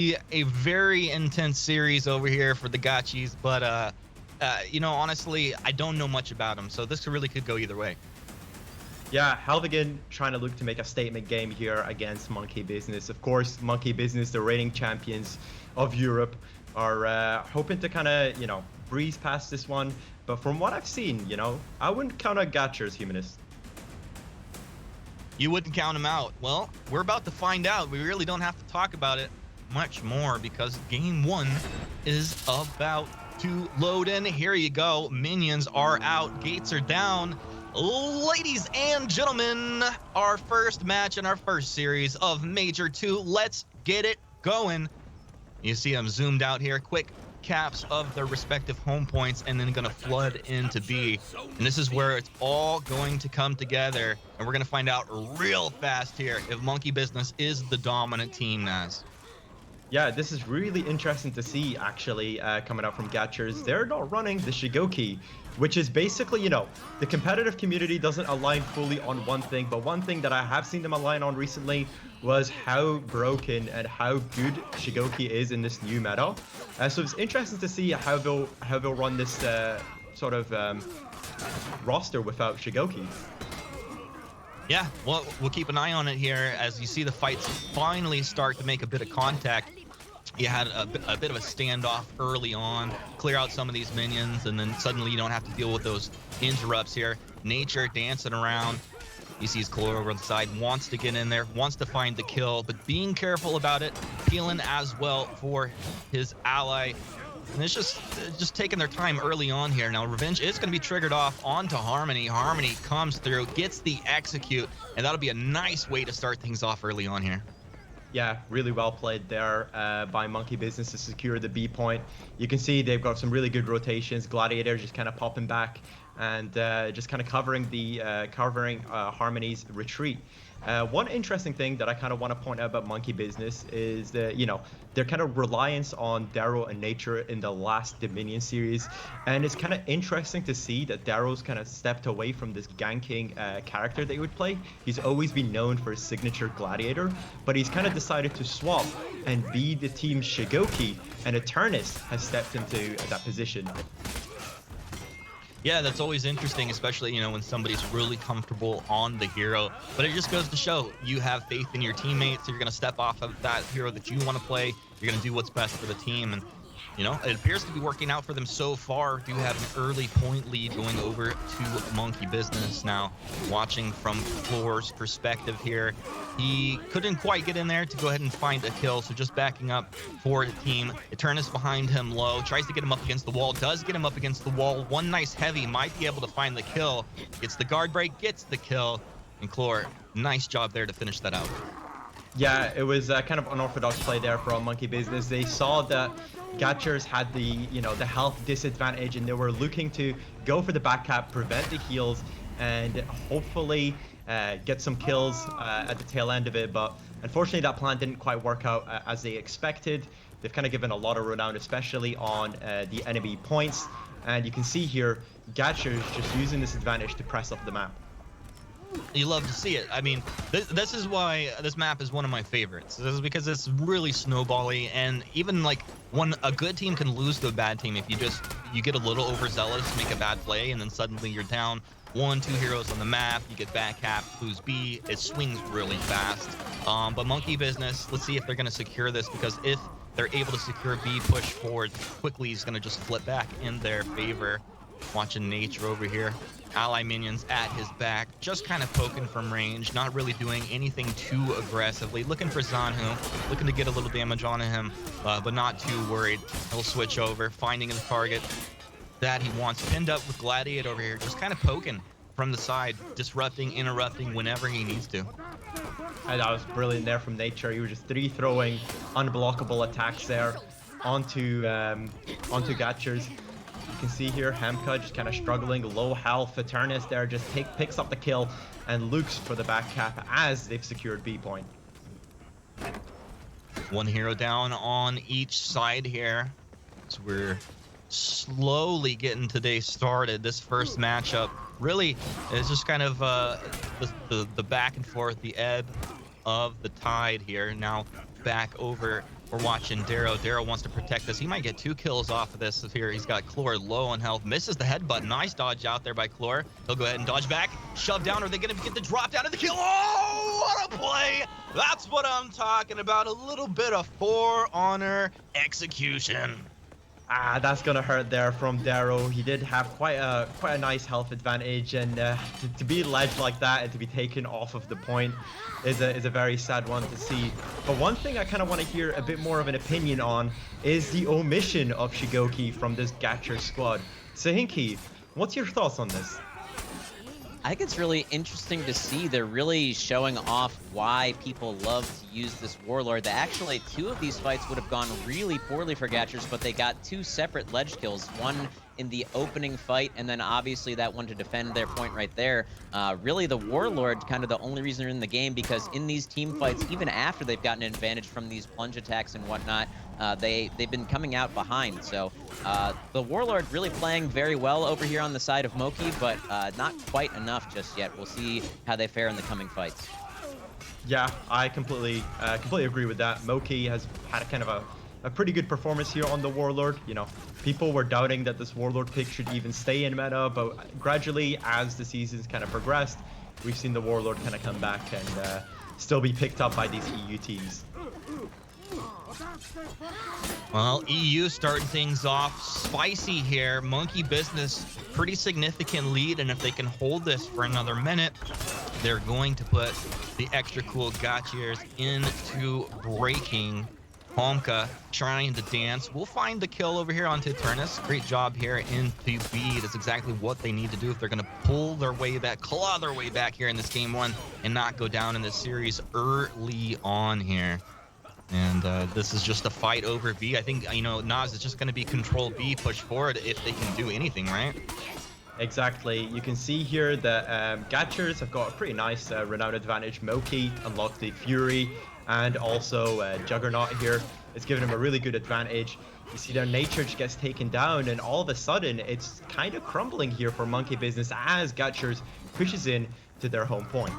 A very intense series over here for the Gachis, but you know, honestly, I don't know much about them, so this really could go either way. Yeah, Helvigen trying to look to make a statement game here against Monkey Business. Of course, Monkey Business, the reigning champions of Europe, are hoping to kind of, you know, breeze past this one. But from what I've seen, you know, I wouldn't count out Gatcher's Humanist. You wouldn't count them out. Well, we're about to find out. We really don't have to talk about it much more because game one is about to load in. Here you go. Minions are out. Gates are down. Ladies and gentlemen, our first match in our first series of Major 2. Let's get it going. You see them zoomed out here. Quick caps of their respective home points and then going to flood into B. And this is where it's all going to come together. And we're going to find out real fast here if Monkey Business is the dominant team, Naz. Yeah, this is really interesting to see, actually, coming out from Gatchers. They're not running the Shigoki, which is basically, you know, the competitive community doesn't align fully on one thing, but one thing that I have seen them align on recently was how broken and how good Shigoki is in this new meta. So it's interesting to see how they'll run this sort of roster without Shigoki. Yeah, well, we'll keep an eye on it here as you see the fights finally start to make a bit of contact. You had a bit of a standoff early on, clear out some of these minions, and then suddenly you don't have to deal with those interrupts here. Nature dancing around. You see his Clore over the side, wants to get in there, wants to find the kill, but being careful about it, peeling as well for his ally. And it's just taking their time early on here. Now, Revenge is going to be triggered off onto Harmony. Harmony comes through, gets the execute, and that'll be a nice way to start things off early on here. Yeah, really well played there by Monkey Business to secure the B point. You can see they've got some really good rotations. Gladiator just kind of popping back and just kind of covering Harmony's retreat. One interesting thing that I kind of want to point out about Monkey Business is that, you know, their kind of reliance on Darrow and Nature in the last Dominion series. And it's kind of interesting to see that Darrow's kind of stepped away from this ganking character that he would play. He's always been known for his signature Gladiator, but he's kind of decided to swap and be the team Shigoki, and Eternus has stepped into that position. Yeah, that's always interesting, especially, you know, when somebody's really comfortable on the hero. But it just goes to show you have faith in your teammates. So you're going to step off of that hero that you want to play. You're going to do what's best for the team. And, you know, it appears to be working out for them so far. Do have an early point lead going over to Monkey Business now. Watching from Floor's perspective here, he couldn't quite get in there to go ahead and find a kill, so just backing up for the team. Eternus behind him low, tries to get him up against the wall, does get him up against the wall. One nice heavy, might be able to find the kill. Gets the guard break, gets the kill, and Clore, nice job there to finish that out. Yeah, it was kind of unorthodox play there from Monkey Business. They saw that Gatchers had the, you know, the health disadvantage, and they were looking to go for the back cap, prevent the heals, and hopefully get some kills at the tail end of it. But unfortunately, that plan didn't quite work out as they expected. They've kind of given a lot of renown, especially on the enemy points. And you can see here, Gatchers just using this advantage to press up the map. You love to see it. I mean, this is why this map is one of my favorites. This is because it's really snowbally, and even like when a good team can lose to a bad team if you get a little overzealous, make a bad play, and then suddenly you're down 1-2 heroes on the map, you get back cap, lose B, it swings really fast. But Monkey Business, let's see if they're going to secure this, because if they're able to secure B, push forward quickly, he's going to just flip back in their favor. Watching Nature over here. Ally minions at his back, just kind of poking from range, not really doing anything too aggressively. Looking for Zanhu, looking to get a little damage on him, but not too worried. He'll switch over, finding the target that he wants. Pinned up with Gladiator over here, just kind of poking from the side, disrupting, interrupting whenever he needs to. And that was brilliant there from Nature. He was just throwing unblockable attacks there onto Gatchers. You can see here Hamka just kind of struggling, low health. Eternus there just picks up the kill and looks for the back cap as they've secured B point. One hero down on each side here. So we're slowly getting today started. This first matchup really is just kind of the back and forth, the ebb of the tide here. Now back over We're watching Darrow. Darrow wants to protect this. He might get 2 kills off of this here. He's got Chlor low on health. Misses the headbutt. Nice dodge out there by Chlor. He'll go ahead and dodge back. Shove down. Are they going to get the drop down to the kill? Oh, what a play! That's what I'm talking about. A little bit of For Honor execution. That's gonna hurt there from Darrow. He did have quite a nice health advantage, and to be ledged like that and to be taken off of the point is a very sad one to see. But one thing I kind of want to hear a bit more of an opinion on is the omission of Shigoki from this Gatcher squad. Sahinki, what's your thoughts on this? I think it's really interesting to see. They're really showing off why people love to use this Warlord. That actually 2 of these fights would have gone really poorly for Gatchers, but they got 2 separate ledge kills. One in the opening fight, and then obviously that one to defend their point right there. Really, the Warlord kind of the only reason they're in the game, because in these team fights, even after they've gotten an advantage from these plunge attacks and whatnot, they've been coming out behind. So the Warlord really playing very well over here on the side of Moki, but not quite enough just yet. We'll see how they fare in the coming fights. Yeah, I completely agree with that. Moki has had kind of a pretty good performance here on the Warlord. You know, people were doubting that this Warlord pick should even stay in meta, but gradually, as the seasons kind of progressed, we've seen the Warlord kind of come back and still be picked up by these EU teams. Well, EU starting things off spicy here. Monkey Business, pretty significant lead, and if they can hold this for another minute, they're going to put the extra cool Gotchers into breaking. Homka trying to dance. We'll find the kill over here on Titurnus. Great job here into B. That's exactly what they need to do if they're going to pull their way back, claw their way back here in this game 1 and not go down in this series early on here. And this is just a fight over B. I think, you know, Nas is just going to be control B, push forward if they can do anything, right? Exactly. You can see here that Gatchers have got a pretty nice renown advantage. Moki unlocked the Fury, and also Juggernaut here. It's given him a really good advantage. You see their nature just gets taken down, and all of a sudden it's kind of crumbling here for Monkey Business as Gatchers pushes in to their home point.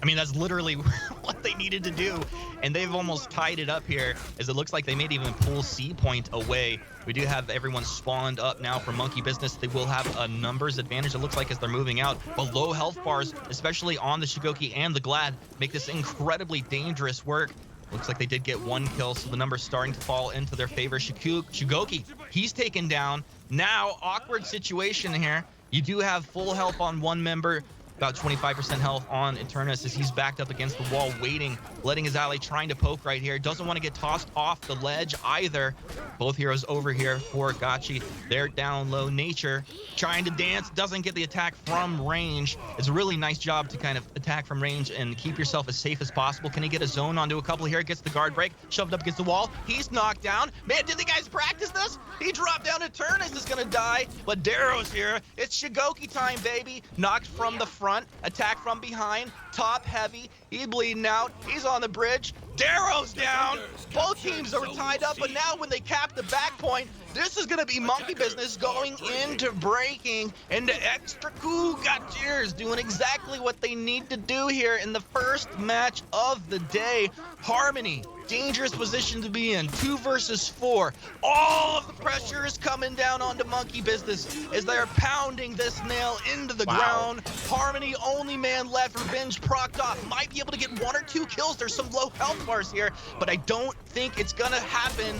I mean, that's literally what they needed to do, and they've almost tied it up here, as it looks like they may even pull C point away. We do have everyone spawned up now for Monkey Business. They will have a numbers advantage, it looks like, as they're moving out, but low health bars, especially on the Shigoki and the Glad, make this incredibly dangerous work. Looks like they did get 1 kill, so the numbers starting to fall into their favor. Shigoki, he's taken down. Now, awkward situation here. You do have full health on one member, about 25% health on Eternus as he's backed up against the wall, waiting, letting his ally trying to poke right here. Doesn't want to get tossed off the ledge either. Both heroes over here for Gachi. They're down low. Nature trying to dance, doesn't get the attack from range. It's a really nice job to kind of attack from range and keep yourself as safe as possible. Can he get a zone onto a couple here? Gets the guard break, shoved up against the wall. He's knocked down. Man, did the guys practice this? He dropped down. Eternus is gonna die, but Darrow's here. It's Shigoki time, baby. Knocked from the front, attack from behind, top heavy. He's bleeding out. He's on the bridge. Darrow's down. Both teams are tied up, but now when they cap the back point, this is gonna be Monkey Business going into breaking, into extra cool. Gatchers doing exactly what they need to do here in the first match of the day. Harmony, dangerous position to be in, 2 versus 4. All of the pressure is coming down onto Monkey Business as they're pounding this nail into the ground. Harmony, only man left. Revenge procced off, might be able to get 1 or 2 kills. There's some low health bars here, but I don't think it's gonna happen.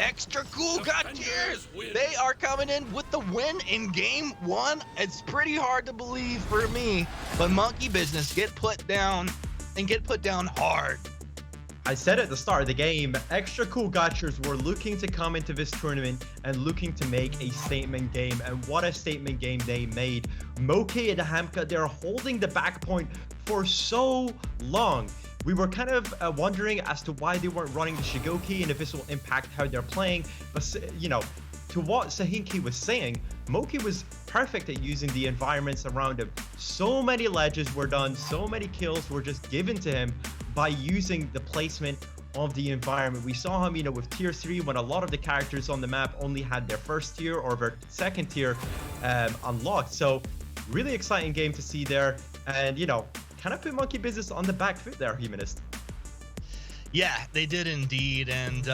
Extra cool Gatchers, they are coming in with the win in game 1. It's pretty hard to believe for me, but Monkey Business get put down and get put down hard. I said at the start of the game, extra cool Gatchers were looking to come into this tournament and looking to make a statement game, and what a statement game they made. Moki and Hamka, they're holding the back point for so long. We were kind of wondering as to why they weren't running the Shigoki and if this will impact how they're playing. But, you know, to what Sahinki was saying, Moki was perfect at using the environments around him. So many ledges were done, so many kills were just given to him by using the placement of the environment. We saw him, you know, with tier 3 when a lot of the characters on the map only had their first tier or their second tier unlocked. So really exciting game to see there, and, you know, kind of put Monkey Business on the back foot there, Humanist. Yeah, they did indeed. And,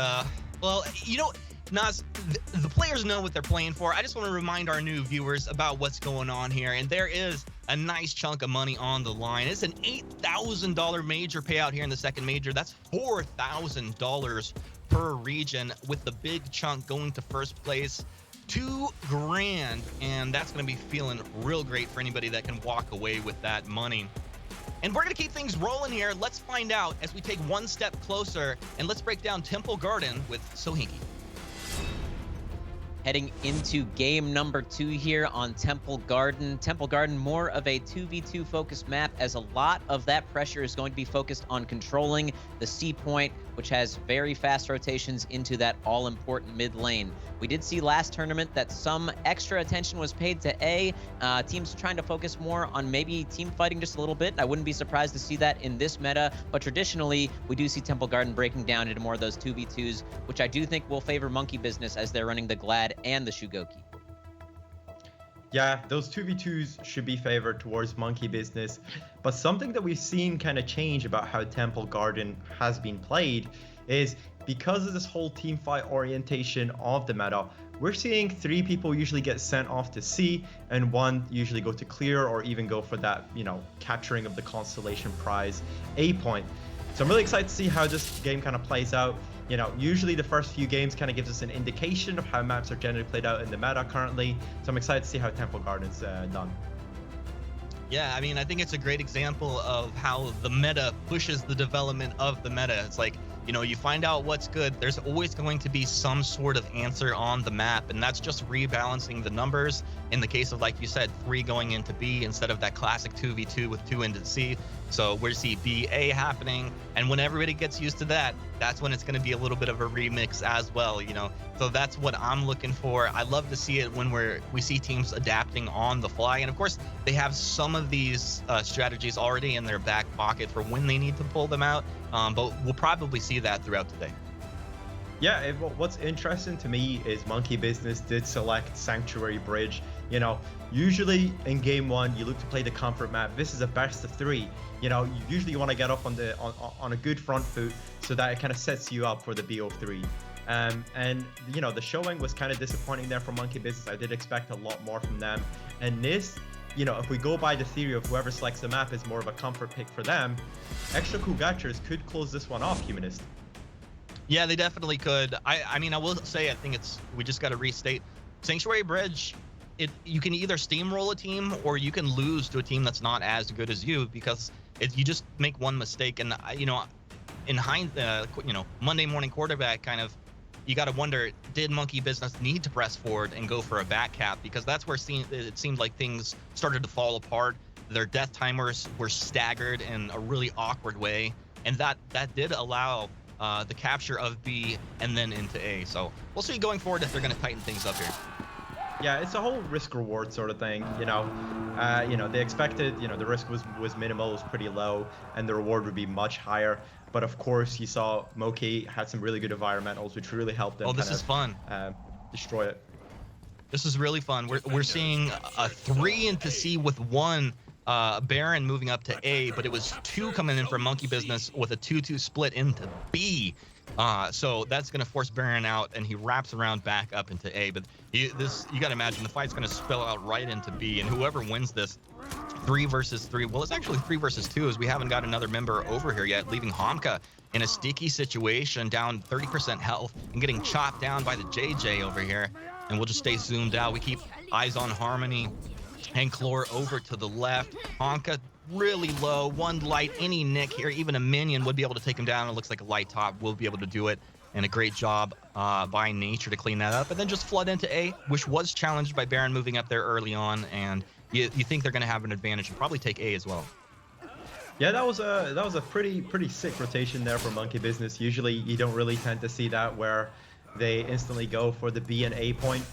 well, you know, Nas, the players know what they're playing for. I just want to remind our new viewers about what's going on here. And there is a nice chunk of money on the line. It's an $8,000 major payout here in the second major. That's $4,000 per region, with the big chunk going to first place. $2 grand, and that's going to be feeling real great for anybody that can walk away with that money. And we're going to keep things rolling here. Let's find out as we take one step closer, and let's break down Temple Garden with Sohinki. Heading into game number 2 here on Temple Garden. Temple Garden, more of a 2v2 focused map, as a lot of that pressure is going to be focused on controlling the C point, which has very fast rotations into that all-important mid lane. We did see last tournament that some extra attention was paid to A. Teams trying to focus more on maybe team fighting just a little bit. I wouldn't be surprised to see that in this meta, but traditionally, we do see Temple Garden breaking down into more of those 2v2s, which I do think will favor Monkey Business as they're running the Glad and the Shugoki. Yeah, those 2v2s should be favored towards Monkey Business, but something that we've seen kind of change about how Temple Garden has been played is because of this whole team fight orientation of the meta, we're seeing 3 people usually get sent off to C and 1 usually go to clear or even go for that, you know, capturing of the constellation prize A point. So I'm really excited to see how this game kind of plays out. You know, usually the first few games kind of gives us an indication of how maps are generally played out in the meta currently. So I'm excited to see how Temple Garden's done. Yeah, I mean, I think it's a great example of how the meta pushes the development of the meta. It's like, you know, you find out what's good. There's always going to be some sort of answer on the map, and that's just rebalancing the numbers. In the case of, like you said, 3 going into B instead of that classic 2v2 with 2 into C. So we're see BA happening, and when everybody gets used to that, that's when it's going to be a little bit of a remix as well, you know. So that's what I'm looking for. I love to see it when we see teams adapting on the fly, and of course they have some of these strategies already in their back pocket for when they need to pull them out. But we'll probably see that throughout the day. Yeah, what's interesting to me is Monkey Business did select Sanctuary Bridge. You know, usually in game 1 you look to play the comfort map. This is a best of 3. You know, usually you want to get up on a good front foot so that it kind of sets you up for the BO3. And you know, the showing was kind of disappointing there for Monkey Business. I did expect a lot more from them. And this, you know, if we go by the theory of whoever selects the map is more of a comfort pick for them, Extra Cool Gachers could close this one off, Humanist. Yeah, they definitely could. I mean, I will say, I think we just got to restate Sanctuary Bridge. You can either steamroll a team or you can lose to a team that's not as good as you, because you just make one mistake. And you know, in you know, Monday morning quarterback kind of, you got to wonder, did Monkey Business need to press forward and go for a back cap? Because that's where it seemed like things started to fall apart. Their death timers were staggered in a really awkward way, and that did allow the capture of B and then into A. So we'll see going forward if they're going to tighten things up here. Yeah, it's a whole risk reward sort of thing, you know. You know, they expected, you know, the risk was minimal, was pretty low, and the reward would be much higher. But of course, you saw Moki had some really good environmentals, which really helped them. Oh, this is fun. Destroy it. This is really fun. We're seeing a 3 into C with 1 Baron moving up to A, but it was 2 coming in from Monkey Business with a 2-2 split into B. So that's going to force Baron out, and he wraps around back up into A. But you got to imagine the fight's going to spill out right into B, and whoever wins this 3 versus 3, well, it's actually 3 versus 2, as we haven't got another member over here yet, leaving Homka in a sticky situation, down 30% health and getting chopped down by the JJ over here. And we'll just stay zoomed out. We keep eyes on Harmony and Chlor over to the left. Honka really low, 1 light, any nick here, even a minion would be able to take him down. It looks like a light top will be able to do it, and a great job by Nature to clean that up. And then just flood into A, which was challenged by Baron moving up there early on, and you think they're going to have an advantage and probably take A as well. Yeah, that was a pretty sick rotation there for Monkey Business. Usually you don't really tend to see that, where they instantly go for the B and A point,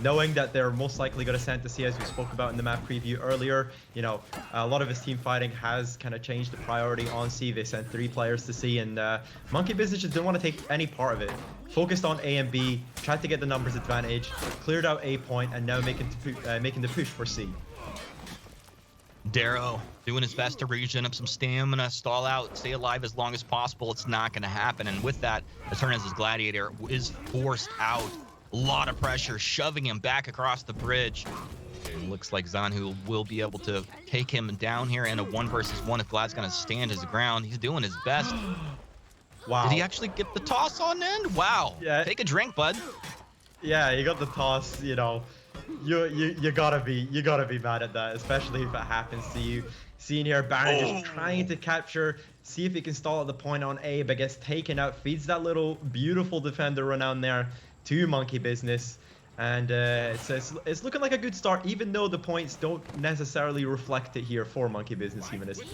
knowing that they're most likely going to send to C, as we spoke about in the map preview earlier. You know, a lot of his team fighting has kind of changed the priority on C. They sent 3 players to C, and Monkey Business just didn't want to take any part of it. Focused on A and B, tried to get the numbers advantage, cleared out A point, and now making the push for C. Darrow doing his best to regen up some stamina, stall out, stay alive as long as possible. It's not going to happen. And with that, Eternus' Gladiator is forced out. A lot of pressure, shoving him back across the bridge. It looks like Zanhu will be able to take him down here in a 1 versus 1 if Vlad's going to stand his ground. He's doing his best. Wow. Did he actually get the toss on end? Wow. Yeah. Take a drink, bud. Yeah, you got the toss, you know. You gotta be mad at that, especially if it happens to you. Seeing here Baron just trying to capture, see if he can stall at the point on A, but gets taken out, feeds that little beautiful defender run down there to Monkey Business. And it's looking like a good start, even though the points don't necessarily reflect it here for Monkey Business Humanist.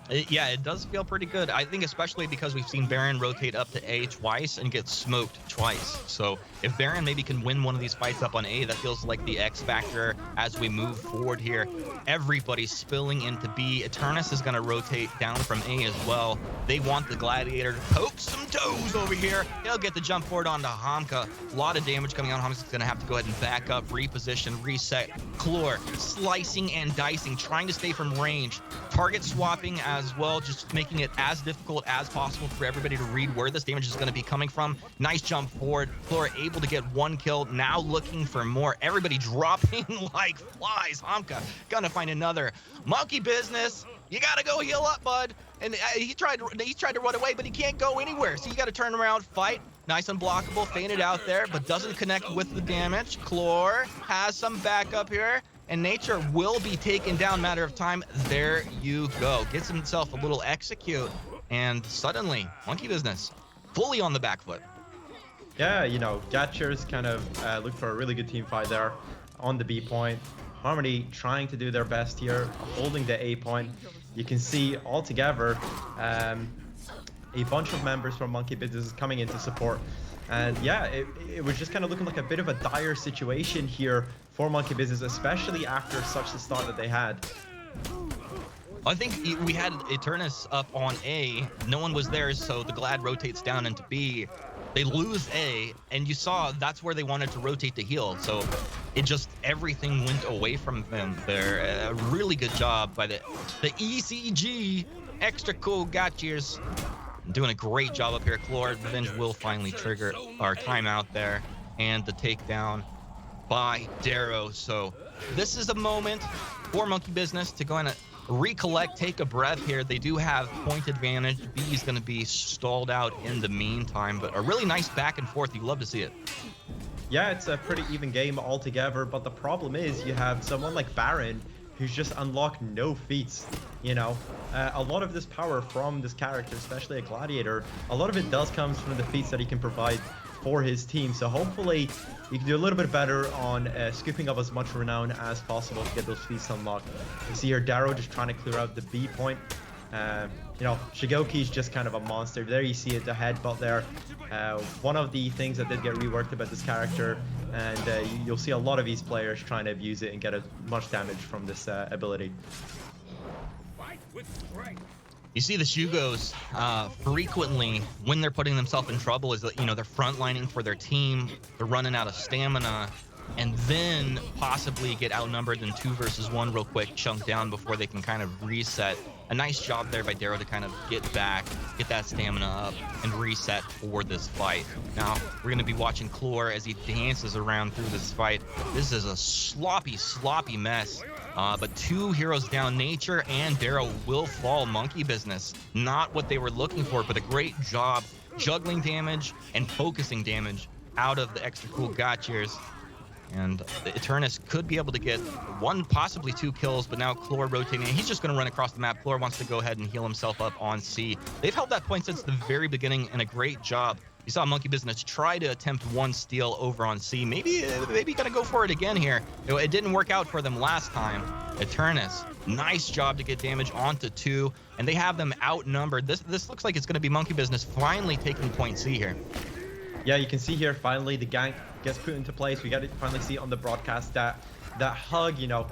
Yeah, it does feel pretty good. I think especially because we've seen Baron rotate up to A twice and get smoked twice. So if Baron maybe can win one of these fights up on A, that feels like the X factor as we move forward here. Everybody's spilling into B. Eternus is going to rotate down from A as well. They want the Gladiator to poke some toes over here. He'll get the jump forward onto Hamka. A lot of damage coming on. Hamka's going to have to go ahead and back up, reposition, reset. Chlor slicing and dicing, trying to stay from range. Target swapping as well, just making it as difficult as possible for everybody to read where this damage is going to be coming from. Nice jump forward. Chlor able to get 1 kill, now looking for more. Everybody dropping like flies. Hamka gonna find another. Monkey Business, you gotta go heal up, bud. And he tried to run away, but he can't go anywhere. So you gotta turn around, fight. Nice unblockable, fainted out there, but doesn't connect with the damage. Chlor has some backup here, and Nature will be taken down, matter of time. There you go. Gets himself a little execute, and suddenly, Monkey Business fully on the back foot. Yeah, you know, Gatchers kind of look for a really good team fight there on the B point. Harmony trying to do their best here, holding the A point. You can see altogether a bunch of members from Monkey Business coming in to support. And yeah, it was just kind of looking like a bit of a dire situation here for Monkey Business, especially after such the start that they had. I think we had Eternus up on A. No one was there, so the Glad rotates down into B. They lose A, and you saw that's where they wanted to rotate to heal. So it just, everything went away from them there. A really good job by the ECG. Extra cool Gatchers. Doing a great job up here. Chlor Revenge will finally trigger our timeout there. And the takedown by Darrow. So this is a moment for Monkey Business to go and recollect, take a breath here. They do have point advantage. B is going to be stalled out in the meantime, but a really nice back and forth. You love to see it. Yeah, it's a pretty even game altogether, but the problem is you have someone like Baron who's just unlocked no feats, you know. A lot of this power from this character, especially a Gladiator, a lot of it does come from the feats that he can provide for his team. So hopefully you can do a little bit better on scooping up as much renown as possible to get those feats unlocked. You see here Darrow just trying to clear out the B point. You know, Shigoki's just kind of a monster. There you see it, the headbutt there. One of the things that did get reworked about this character, and you'll see a lot of these players trying to abuse it and get as much damage from this ability. You see the Shugos frequently, when they're putting themselves in trouble, is that, you know, they're frontlining for their team, they're running out of stamina, and then possibly get outnumbered in 2 versus 1 real quick, chunk down before they can kind of reset. A nice job there by Darrow to kind of get back, get that stamina up, and reset for this fight. Now, we're going to be watching Chlor as he dances around through this fight. This is a sloppy, sloppy mess. But 2 heroes down. Nature and Darrow will fall. Monkey Business. Not what they were looking for, but a great job juggling damage and focusing damage out of the extra cool Gatchers. And the Eternus could be able to get 1, possibly 2 kills, but now Chlor rotating. He's just going to run across the map. Chlor wants to go ahead and heal himself up on C. They've held that point since the very beginning, and a great job. You saw Monkey Business try to attempt 1 steal over on C. Maybe gonna go for it again here. It didn't work out for them last time. Eternus, nice job to get damage onto 2, and they have them outnumbered. This looks like it's gonna be Monkey Business finally taking point C here. Yeah, you can see here finally the gank gets put into place. We got to finally see on the broadcast that hug, you know,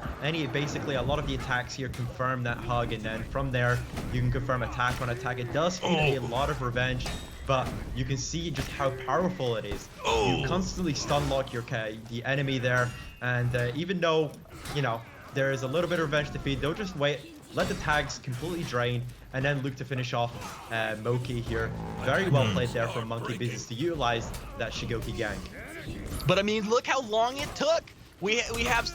basically a lot of the attacks here confirm that hug, and then from there you can confirm attack on attack. It does feed a lot of revenge, but you can see just how powerful it is. You constantly stun lock the enemy there, and even though, you know, there is a little bit of revenge to feed. They'll just wait, let the tags completely drain, and then look to finish off Moki here. Very well played there from Monkey Business to utilize that Shigoki gank. But I mean, look how long it took. We have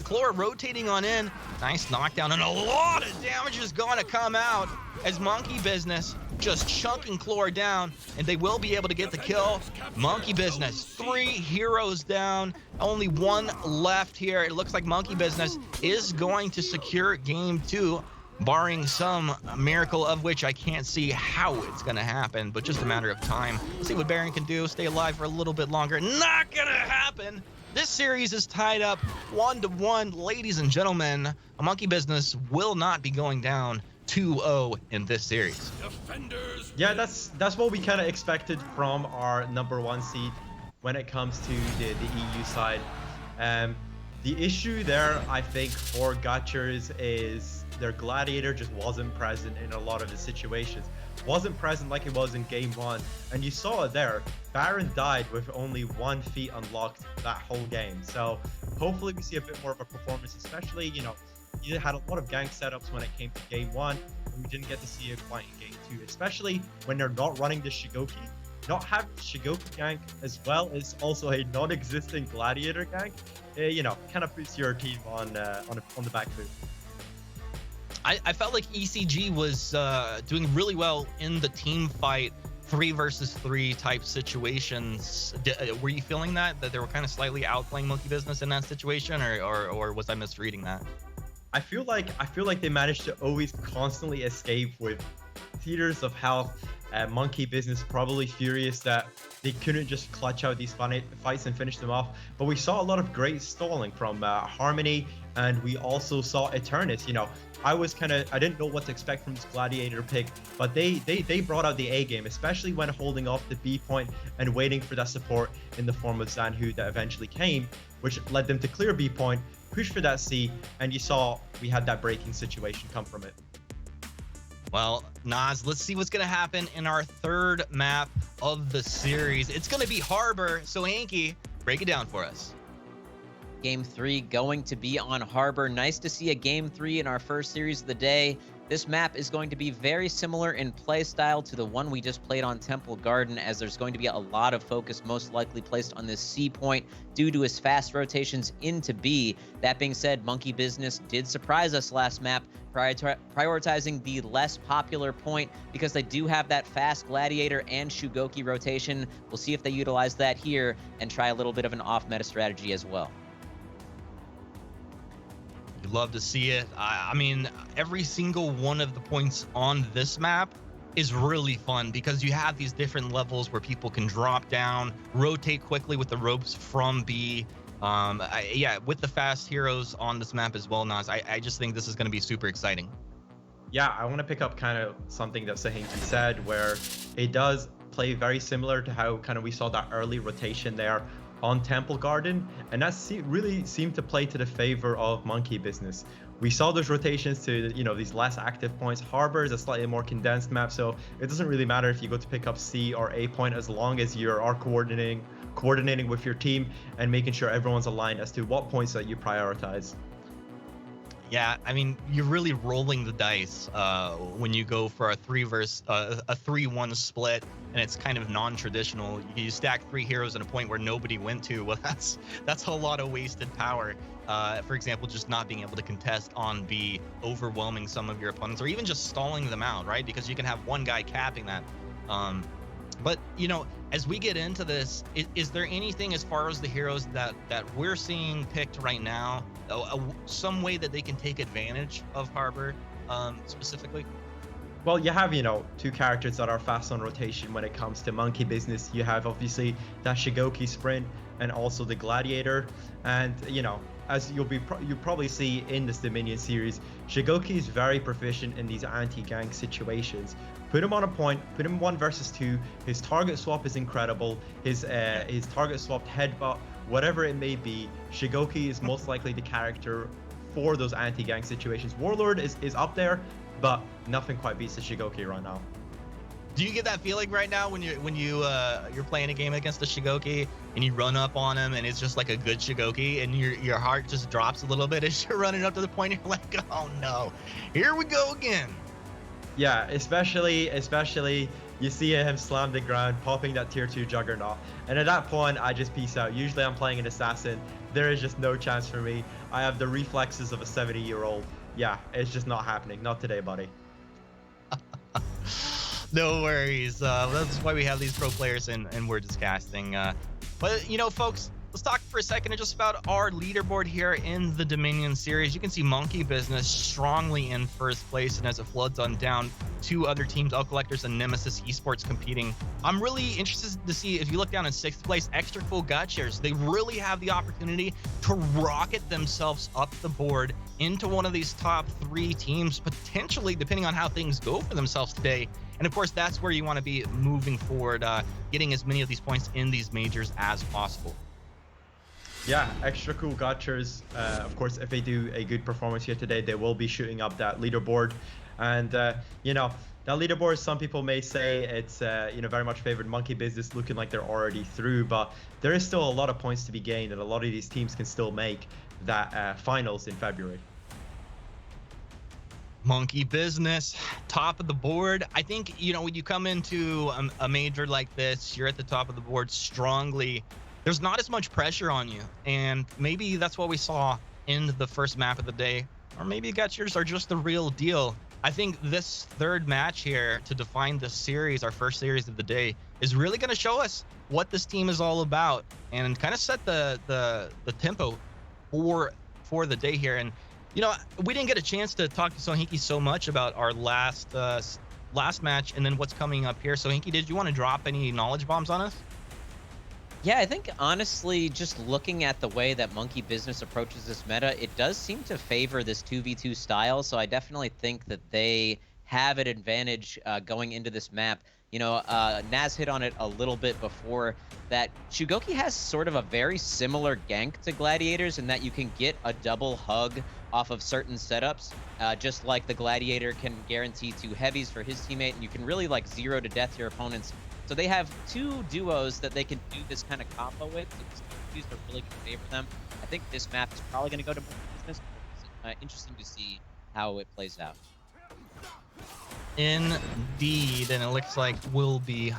Chlor rotating on in. Nice knockdown, and a lot of damage is gonna come out as Monkey Business just chunking Chlor down, and they will be able to get the kill. Monkey Business, 3 heroes down, only 1 left here. It looks like Monkey Business is going to secure game 2, barring some miracle of which I can't see how it's gonna happen, but just a matter of time. See what Baron can do, stay alive for a little bit longer. Not gonna happen. This series is tied up 1-1. Ladies and gentlemen, a Monkey Business will not be going down 2-0 in this series. Yeah, that's what we kind of expected from our #1 seed when it comes to the EU side. The issue there, I think, for Gotchers is their Gladiator just wasn't present in a lot of the situations. Wasn't present like it was in game 1, and you saw it there. Baron died with only 1 feat unlocked that whole game. So hopefully we see a bit more of a performance, especially, you know, you had a lot of gank setups when it came to game 1, and we didn't get to see it quite in game 2, especially when they're not running the Shigoki. Not having Shigoki gank as well as also a non-existing Gladiator gank, you know, kind of puts your team on the back foot. I felt like ECG was doing really well in the team fight, 3 versus 3 type situations. Were you feeling that they were kind of slightly outplaying Monkey Business in that situation, or was I misreading that? I feel like they managed to always constantly escape with theaters of health. Monkey Business probably furious that they couldn't just clutch out these fights and finish them off. But we saw a lot of great stalling from Harmony, and we also saw Eternus. You know, I didn't know what to expect from this Gladiator pick, but they brought out the A game, especially when holding off the B point and waiting for that support in the form of Zanhu that eventually came, which led them to clear B point, push for that C, and you saw we had that breaking situation come from it. Well, Nas, let's see what's going to happen in our 3rd map of the series. It's going to be Harbor, so Hanky, break it down for us. Game 3 going to be on Harbor. Nice to see a Game 3 in our first series of the day. This map is going to be very similar in play style to the one we just played on Temple Garden, as there's going to be a lot of focus most likely placed on this C point due to his fast rotations into B. That being said, Monkey Business did surprise us last map, prioritizing the less popular point because they do have that fast Gladiator and Shugoki rotation. We'll see if they utilize that here and try a little bit of an off-meta strategy as well. You love to see it. I mean, every single one of the points on this map is really fun because you have these different levels where people can drop down, rotate quickly with the ropes from B. Yeah, with the fast heroes on this map as well, Nas, I just think this is going to be super exciting. Yeah, I want to pick up kind of something that Sahinki said, where it does play very similar to how kind of we saw that early rotation there on Temple Garden, and that really seemed to play to the favor of Monkey Business. We saw those rotations to, you know, these less active points. Harbor is a slightly more condensed map, so it doesn't really matter if you go to pick up C or A point as long as you are coordinating with your team and making sure everyone's aligned as to what points that you prioritize. Yeah, I mean, you're really rolling the dice when you go for a 3-1 split, and it's kind of non-traditional. You stack 3 heroes at a point where nobody went to. Well, that's a lot of wasted power. For example, just not being able to contest on B, overwhelming some of your opponents, or even just stalling them out, right? Because you can have one guy capping that. But, you know, as we get into this, is there anything as far as the heroes that we're seeing picked right now, some way that they can take advantage of Harbor specifically? Well, you have, you know, 2 characters that are fast on rotation when it comes to Monkey Business. You have obviously that Shigoki sprint and also the Gladiator. And, you know, as you'll probably see in this Dominion series, Shigoki is very proficient in these anti-gank situations. Put him on a point, put him 1 versus 2. His target swap is incredible. His target swapped headbutt, whatever it may be, Shigoki is most likely the character for those anti-gank situations. Warlord is up there, but nothing quite beats the Shigoki right now. Do you get that feeling right now when you're playing a game against a Shigoki and you run up on him and it's just like a good Shigoki and your heart just drops a little bit as you're running up to the point you're like, oh no, here we go again. Yeah, especially you see him slam the ground, popping that tier 2 Juggernaut, and at that point I just peace out. Usually I'm playing an assassin. There is just no chance for me. I have the reflexes of a 70-year-old. Yeah, it's just not happening. Not today, buddy. No worries. That's why we have these pro players and we're just casting. But, you know, folks, let's talk for a second just about our leaderboard here in the Dominion series. You can see Monkey Business strongly in first place, and as it floods on down, 2 other teams, L Collectors and Nemesis Esports, competing. I'm really interested to see, if you look down in 6th place, Extra Cool Gutchers. They really have the opportunity to rocket themselves up the board into one of these top 3 teams, potentially, depending on how things go for themselves today. And of course, that's where you want to be moving forward, getting as many of these points in these majors as possible. Yeah, Extra Cool Gotchers, of course, if they do a good performance here today, they will be shooting up that leaderboard. And, you know, that leaderboard, some people may say it's, you know, very much favored Monkey Business, looking like they're already through. But there is still a lot of points to be gained, and a lot of these teams can still make that finals in February. Monkey Business, top of the board. I think, you know, when you come into a major like this, you're at the top of the board strongly. There's not as much pressure on you, and maybe that's what we saw in the first map of the day, or maybe Gutchers are just the real deal. I think this 3rd match here to define the series, our first series of the day, is really going to show us what this team is all about and kind of set the tempo for the day here. And you know, we didn't get a chance to talk to Sohinki so much about our last match and then what's coming up here. Sohinki, did you want to drop any knowledge bombs on us? Yeah, I think honestly, just looking at the way that Monkey Business approaches this meta, it does seem to favor this 2v2 style. So I definitely think that they have an advantage going into this map. You know, Naz hit on it a little bit before that Shigoki has sort of a very similar gank to Gladiators in that you can get a double hug off of certain setups, just like the Gladiator can guarantee 2 heavies for his teammate, and you can really like 0 to death your opponents. So they have 2 duos that they can do this kind of combo with. So these are really going to favor them. I think this map is probably going to go to Monkey Business. Interesting to see how it plays out. Indeed, and it looks like we'll be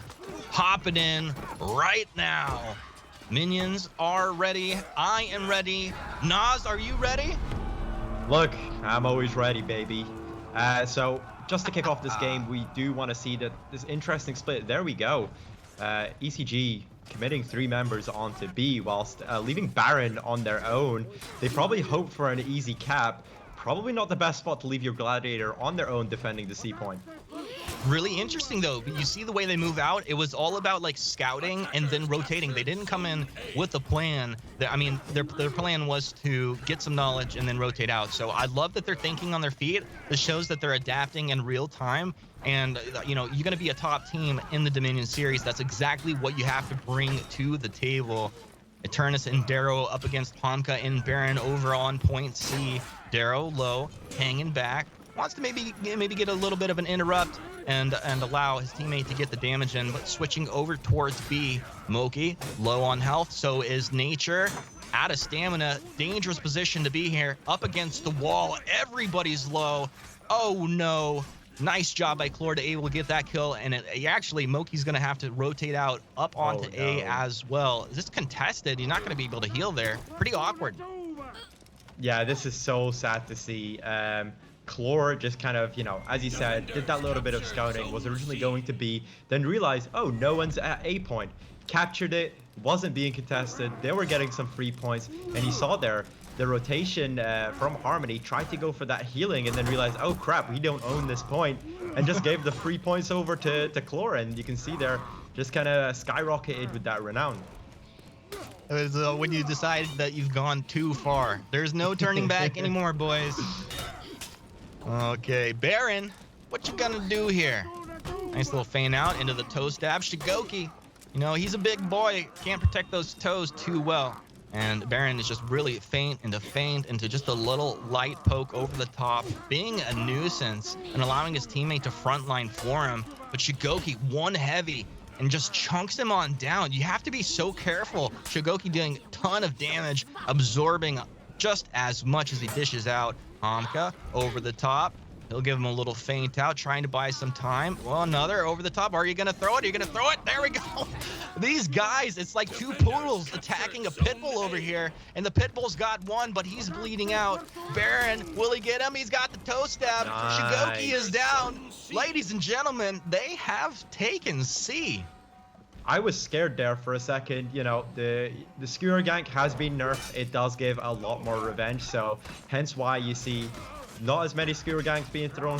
hopping in right now. Minions are ready. I am ready. Naz, are you ready? Look, I'm always ready, baby. So just to kick off this game, we do want to see that this interesting split. There we go. ECG committing 3 members onto B whilst leaving Baron on their own. They probably hope for an easy cap. Probably not the best spot to leave your Gladiator on their own defending the C point. Really interesting though. You see the way they move out. It was all about like scouting and then rotating. They didn't come in with a plan. I mean, their plan was to get some knowledge and then rotate out. So I love that they're thinking on their feet. This shows that they're adapting in real time. And you know, you're going to be a top team in the Dominion series. That's exactly what you have to bring to the table. Eternus and Darrow up against Pomka and Baron over on point C. Darrow low, hanging back, wants to maybe get a little bit of an interrupt and allow his teammate to get the damage in, but switching over towards B. Moki low on health, so is Nature. Out of stamina, dangerous position to be here, up against the wall, everybody's low. Oh no. Nice job by Clore to able to get that kill, and actually Moki's gonna have to rotate out up onto A as well. Is this contested? You're not gonna be able to heal there. Pretty awkward. Yeah, this is so sad to see. Clore just kind of, you know, as you said, did that little bit of scouting, was originally going to B, then realized, oh, no one's at A point. Captured it, wasn't being contested, they were getting some free points, and you saw there, the rotation from Harmony tried to go for that healing and then realized, oh crap, we don't own this point, and just gave the free points over to Clore, and you can see there, just kind of skyrocketed with that renown. It was when you decide that you've gone too far. There's no turning back anymore, boys. Okay, Baron, what you gonna do here? Nice little feint out into the toe stab. Shigoki, you know, he's a big boy. Can't protect those toes too well. And Baron is just really feint into just a little light poke over the top, being a nuisance and allowing his teammate to frontline for him. But Shigoki, one heavy, and just chunks him on down. You have to be so careful. Shigoki doing a ton of damage, absorbing just as much as he dishes out. Hamka over the top. He'll give him a little feint out, trying to buy some time. Well, another over the top. Are you going to throw it? Are you going to throw it? There we go. These guys, it's like two poodles attacking a pit bull over here. And the pit bull's got one, but he's bleeding out. Baron, will he get him? He's got the toe stab. Nice. Shigoki is down. Ladies and gentlemen, they have taken C. I was scared there for a second. You know, the skewer gank has been nerfed. It does give a lot more revenge, so hence why you see not as many skewer ganks being thrown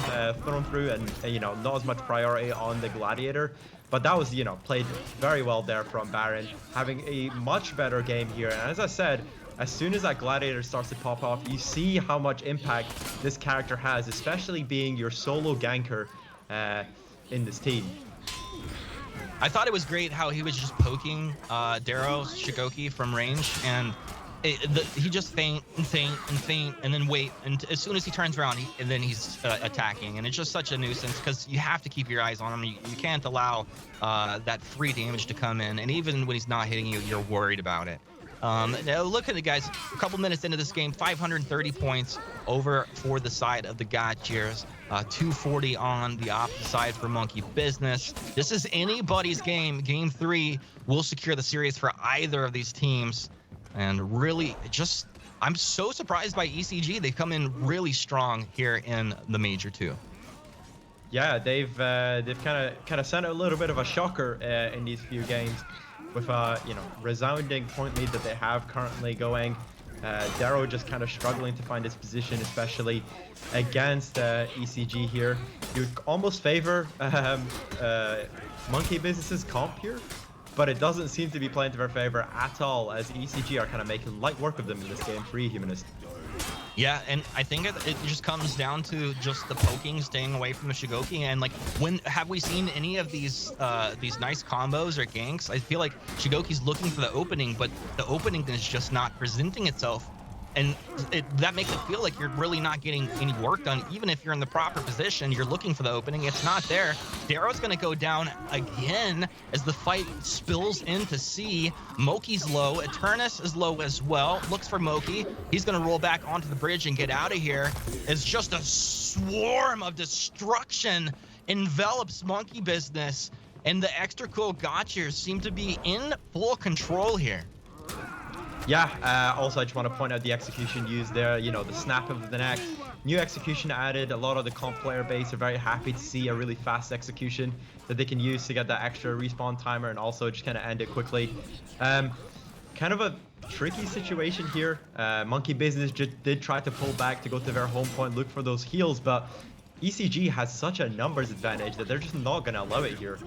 through, and you know, not as much priority on the gladiator. But that was, you know, played very well there from Baron, having a much better game here. And as I said, as soon as that gladiator starts to pop off, you see how much impact this character has, especially being your solo ganker in this team. I thought it was great how he was just poking Darrow Shigoki from range, and he just feint and then wait, and as soon as he turns around, then he's attacking, and it's just such a nuisance because you have to keep your eyes on him. You can't allow that free damage to come in, and even when he's not hitting you, you're worried about it. Now look at it, guys. A couple minutes into this game, 530 points over for the side of the Gotchers. 240 on the opposite side for Monkey Business. This is anybody's game. Game 3 will secure the series for either of these teams. And really, I'm so surprised by ECG. They've come in really strong here in the Major 2. Yeah, they've kind of sent a little bit of a shocker in these few games, with a resounding point lead that they have currently going. Darrow just kind of struggling to find his position, especially against ECG here. You'd almost favor Monkey Business's comp here, but it doesn't seem to be playing to their favor at all, as ECG are kind of making light work of them in this game for Humanist. Yeah, and I think it just comes down to just the poking, staying away from the Shigoki, and like, when have we seen any of these nice combos or ganks? I feel like Shigoki's looking for the opening, but the opening is just not presenting itself, and that makes it feel like you're really not getting any work done. Even if you're in the proper position, you're looking for the opening, it's not there. Darrow's gonna go down again as the fight spills into C. Moki's low, Eternus is low as well, looks for Moki. He's gonna roll back onto the bridge and get out of here. It's just a swarm of destruction envelops Monkey Business, and the extra cool Gotchers seem to be in full control here. Yeah, also I just want to point out the execution used there, the snap of the neck. New execution added. A lot of the comp player base are very happy to see a really fast execution that they can use to get that extra respawn timer, and also just kind of end it quickly. Kind of a tricky situation here. Monkey Business just did try to pull back to go to their home point, look for those heals, but ECG has such a numbers advantage that they're just not going to allow it here.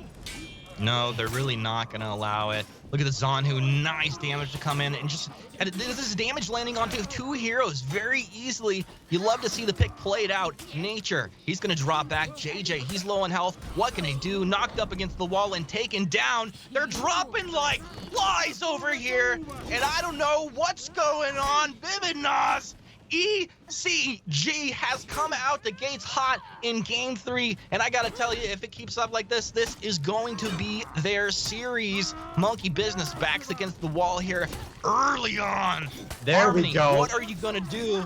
No, they're really not going to allow it. Look at the Zanhu, nice damage to come in, and this is damage landing onto two heroes very easily. You love to see the pick played out. Nature, he's going to drop back. JJ, he's low on health. What can he do? Knocked up against the wall and taken down. They're dropping like flies over here, and I don't know what's going on. Vivid Nas, ECG has come out the gates hot in Game 3, and I gotta tell you, if it keeps up like this, this is going to be their series. Monkey Business backs against the wall here early on. There Harmony, we go. what are you gonna do?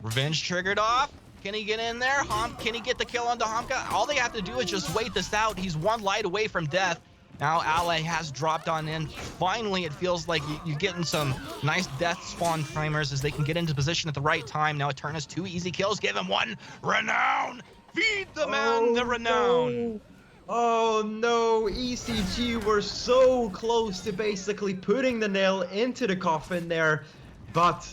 Revenge triggered off. Can he get in there? Can he get the kill onto Hamka? All they have to do is just wait this out. He's one light away from death. Now Ally has dropped on in. Finally, it feels like you're getting some nice death spawn timers as they can get into position at the right time. Now Eternus, 2 easy kills. Give him 1 renown. Feed the man the renown. No. Oh no, ECG were so close to basically putting the nail into the coffin there, but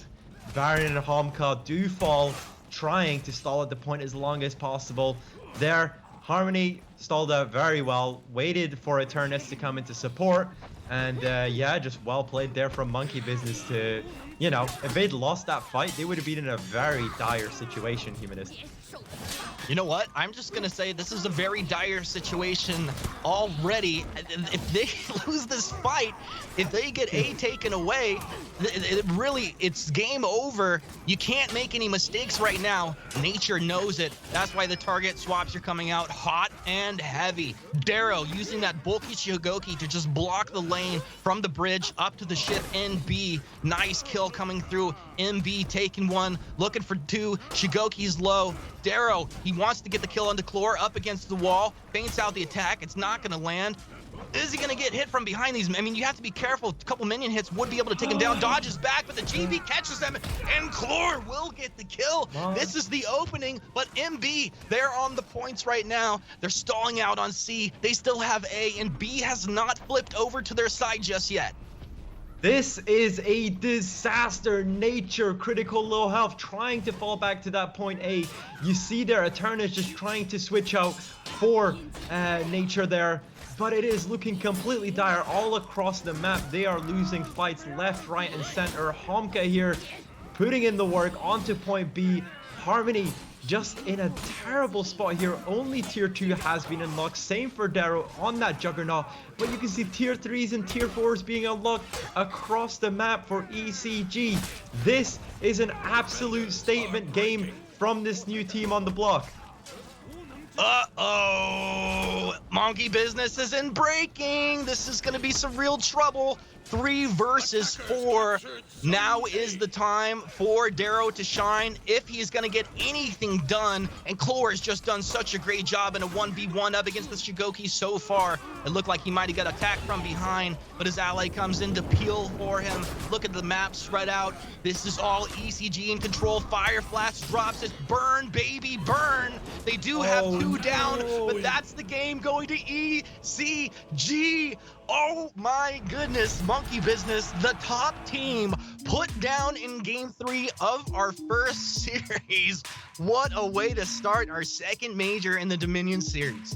Baron and Hamka do fall, trying to stall at the point as long as possible. There, Harmony stalled out very well, waited for Eternus to come into support, and yeah, just well played there from Monkey Business to, if they'd lost that fight, they would have been in a very dire situation, Humanist. You know what? I'm just going to say this is a very dire situation already. If they lose this fight, if they get A taken away, it's game over. You can't make any mistakes right now. Nature knows it. That's why the target swaps are coming out hot and heavy. Darrow using that bulky Shigoki to just block the lane from the bridge up to the ship NB. Nice kill coming through. MB taking one, looking for two. Shigoki's low. Darrow, he wants to get the kill on the Chlor, up against the wall, feints out the attack. It's not going to land. Is he going to get hit from behind these? I mean, you have to be careful. A couple minion hits would be able to take him down. Dodges back, but the GB catches them, and Chlor will get the kill. This is the opening, but MB, they're on the points right now. They're stalling out on C. They still have A, and B has not flipped over to their side just yet. This is a disaster. Nature, critical low health, trying to fall back to that point A. You see their Eternus just trying to switch out for Nature there. But it is looking completely dire all across the map. They are losing fights left, right, and center. Homka here putting in the work onto point B. Harmony just in a terrible spot here. Only tier 2 has been unlocked. Same for Darrow on that Juggernaut. But you can see tier 3s and tier 4s being unlocked across the map for ECG. This is an absolute statement game from this new team on the block. Uh-oh, Monkey Business is in breaking. This is going to be some real trouble. 3 versus 4. Now is the time for Darrow to shine if he's going to get anything done. And Chlor has just done such a great job in a 1v1 up against the Shigoki so far. It looked like he might have got attacked from behind, but his ally comes in to peel for him. Look at the map spread out. This is all ECG in control. Fire Flash drops it. Burn, baby, burn. They do have 2 down, but that's the game going to ECG. Oh my goodness, Monkey Business, the top team put down in game 3 of our first series. What a way to start our second major in the Dominion series.